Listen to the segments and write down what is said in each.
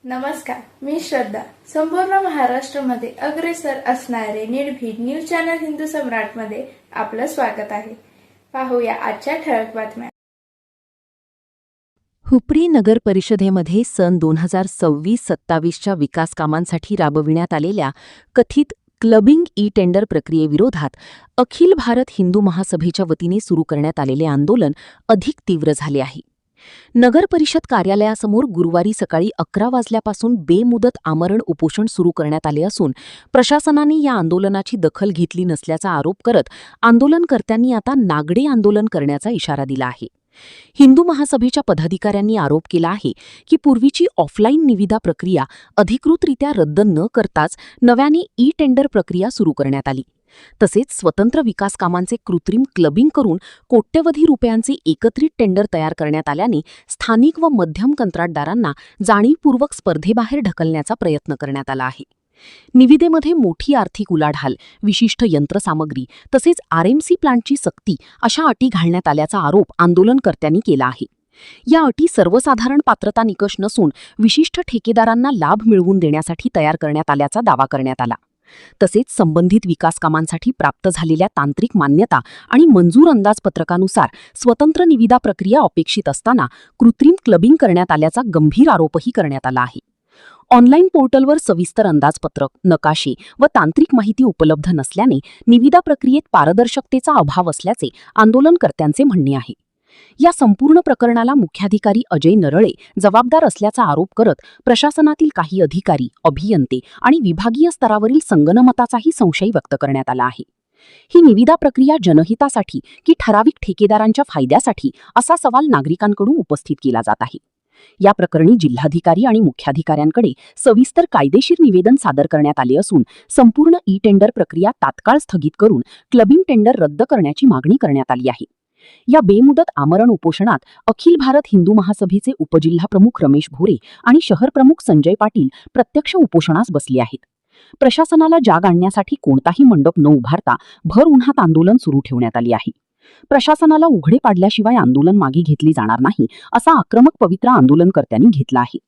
नमस्कार, मी श्रद्धा. संपूर्ण महाराष्ट्रामध्ये अग्रेसर असणारे निर्भीड न्यूज चॅनल हिंदू सम्राटमध्ये आपलं स्वागत आहे. पाहूया आजच्या ठळक बातम्या. हुपरी नगर परिषदेमध्ये सन 2026-27च्या विकास कामांसाठी राबविण्यात आलेल्या कथित क्लबिंग ई टेंडर प्रक्रियेविरोधात अखिल भारत हिंदू महासभेच्या वतीने सुरू करण्यात आलेले आंदोलन अधिक तीव्र झाले आहे. नगर परिषद कार्यालयासमोर गुरुवारी सकाळी 11 वाजल्यापासून बेमुदत आमरण उपोषण सुरू करण्यात आले असून प्रशासनाने या आंदोलनाची दखल घेतली नसल्याचा आरोप करत आंदोलनकर्त्यांनी आता नागडे आंदोलन करण्याचा इशारा दिला आहे. हिंदू महासभेच्या पदाधिकाऱ्यांनी आरोप केला आहे की पूर्वीची ऑफलाईन निविदा प्रक्रिया अधिकृतरित्या रद्द न करताच नव्याने ई टेंडर प्रक्रिया सुरू करण्यात आली. तसेच स्वतंत्र विकास कामांचे कृत्रिम क्लबिंग करून कोट्यवधी रुपयांचे एकत्रित टेंडर तयार करण्यात आल्याने स्थानिक व मध्यम कंत्राटदारांना जाणीवपूर्वक स्पर्धेबाहेर ढकलण्याचा प्रयत्न करण्यात आला आहे. निविदेमध्ये मोठी आर्थिक उलाढाल, विशिष्ट यंत्रसामग्री तसेच आरएमसी प्लांटची सक्ती अशा अटी घालण्यात आल्याचा आरोप आंदोलनकर्त्यांनी केला आहे. या अटी सर्वसाधारण पात्रता निकष नसून विशिष्ट ठेकेदारांना लाभ मिळवून देण्यासाठी तयार करण्यात आल्याचा दावा करण्यात आला. तसेच संबंधित विकास कामांसाठी प्राप्त झालेल्या तांत्रिक मान्यता आणि मंजूर अंदाजपत्रकानुसार स्वतंत्र निविदा प्रक्रिया अपेक्षित असताना कृत्रिम क्लबिंग करण्यात आल्याचा गंभीर आरोपही करण्यात आला आहे. ऑनलाईन पोर्टलवर सविस्तर अंदाजपत्रक, नकाशे व तांत्रिक माहिती उपलब्ध नसल्याने निविदा प्रक्रियेत पारदर्शकतेचा अभाव असल्याचे आंदोलनकर्त्यांचे म्हणणे आहे. या संपूर्ण प्रकरणाला मुख्याधिकारी अजय नरळे जबाबदार असल्याचा आरोप करत प्रशासनातील काही अधिकारी, अभियंते आणि विभागीय स्तरावरील संगनमताचाही संशय व्यक्त करण्यात आला आहे. ही निविदा प्रक्रिया जनहितासाठी की ठराविक ठेकेदारांच्या फायद्यासाठी असा सवाल नागरिकांकडून उपस्थित केला जात आहे. या प्रकरणी जिल्हाधिकारी आणि मुख्याधिकाऱ्यांकडे सविस्तर कायदेशीर निवेदन सादर करण्यात आले असून संपूर्ण ई टेंडर प्रक्रिया तात्काळ स्थगित करून क्लबिंग टेंडर रद्द करण्याची मागणी करण्यात आली आहे. या बेमुदत आमरण उपोषणात अखिल भारत हिंदू महासभेचे उपजिल्हाप्रमुख रमेश भोरे आणि शहर प्रमुख संजय पाटील प्रत्यक्ष उपोषणास बसले आहेत. प्रशासनाला जाग आणण्यासाठी कोणताही मंडप न उभारता भर उन्हात आंदोलन सुरू ठेवण्यात आले आहे. प्रशासनाला उघडे पाडल्याशिवाय आंदोलन मागे घेतले जाणार नाही असा आक्रमक पवित्रा आंदोलनकर्त्यांनी घेतला आहे.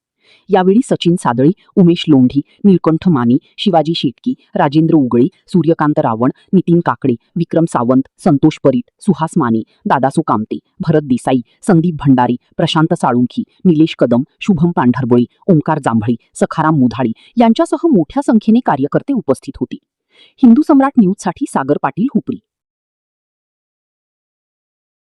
यावेळी सचिन सादळी, उमेश लोंढी, नीलकंठ माने, शिवाजी शेटकी, राजेंद्र उगळे, सूर्यकांत रावण, नितीन काकडे, विक्रम सावंत, संतोष परीट, सुहास माने, दादासू कामते, भरत देसाई, संदीप भंडारी, प्रशांत साळुंखी, निलेश कदम, शुभम पांढरबळे, ओंकार जांभळे, सखाराम मुधाळी यांच्यासह मोठ्या संख्येने कार्यकर्ते उपस्थित होते. हिंदू सम्राट न्यूजसाठी सागर पाटील, हुपरी.